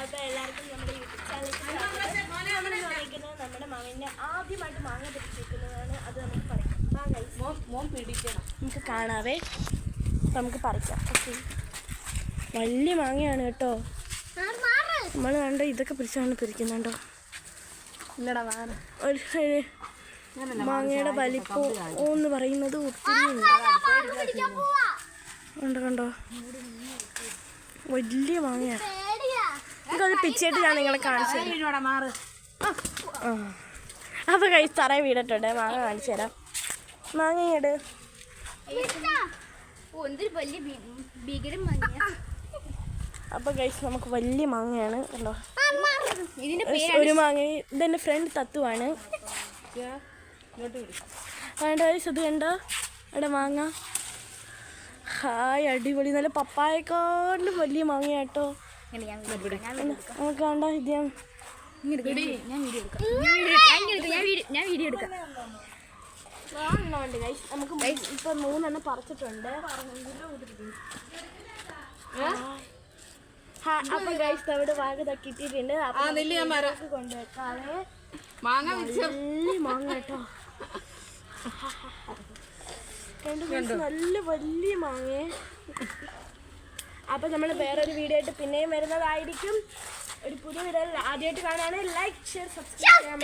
അപ്പോൾ എല്ലാവർക്കും നമ്മുടെ യൂട്യൂബ് ചാനലിലേക്ക് നമ്മുടെ മാവിൻ്റെ ആദ്യമായിട്ട് മാങ്ങ പിടിച്ചിരിക്കുന്നതാണ്. അത് നമുക്ക് പറിക്കാം. മോൻ പിടിക്കണം, നമുക്ക് കാണാവേ. അപ്പം നമുക്ക് പറിക്കാം. ഓക്കെ, വലിയ മാങ്ങയാണ് കേട്ടോ. നമ്മൾ കണ്ടോ ഇതൊക്കെ പിടിച്ചാണ് പിരിക്കുന്നുണ്ടോ. ഇല്ലടാ മാങ്ങയുടെ വലിപ്പം എന്ന് പറയുന്നത് ഒത്തിരി ഉണ്ട്. കണ്ടോ വലിയ മാങ്ങയാണ്. എനിക്കത് പിച്ചിട്ട് ഞാൻ നിങ്ങളെ കാണിച്ചു തരാം. അപ്പോൾ കൈ തറ വീണിട്ടുണ്ട്. മാങ്ങ കാണിച്ചു തരാം. മാങ്ങയിട്. അപ്പോൾ ഗൈസ് നമുക്ക് വലിയ മാങ്ങയാണ്. കണ്ടോ ഒരു മാങ്ങ. ഇതെൻ്റെ ഫ്രണ്ട് തത്തുവാണ്. വേണ്ട ഗൈസ്, ഇത് കണ്ടോ ഇവിടെ മാങ്ങ. ഹായ്, അടിപൊളി. നല്ല പപ്പായക്കാട്ടിലും വലിയ മാങ്ങയാട്ടോ. നമുക്ക് കണ്ടോ ഇത് ഉണ്ട് ഗൈസ്. നമുക്ക് ഇപ്പം 3 എണ്ണം പറിച്ചിട്ടുണ്ട്. അപ്പൊ ഗൈസ് അവിടെ വാങ്ങ തക്കിട്ടിട്ടുണ്ട്. കൊണ്ടുവെക്കാതെ മാങ്ങ കേട്ടോ. നല്ല വലിയ മാങ്ങ. അപ്പൊ നമ്മൾ വേറൊരു വീഡിയോ ആയിട്ട് പിന്നെയും വരുന്നതായിരിക്കും. ഒരു പുതിയ വീഡിയോ ആദ്യമായിട്ട് കാണാനാണ് ലൈക്ക്, ഷെയർ, സബ്സ്ക്രൈബ് ചെയ്യാൻ.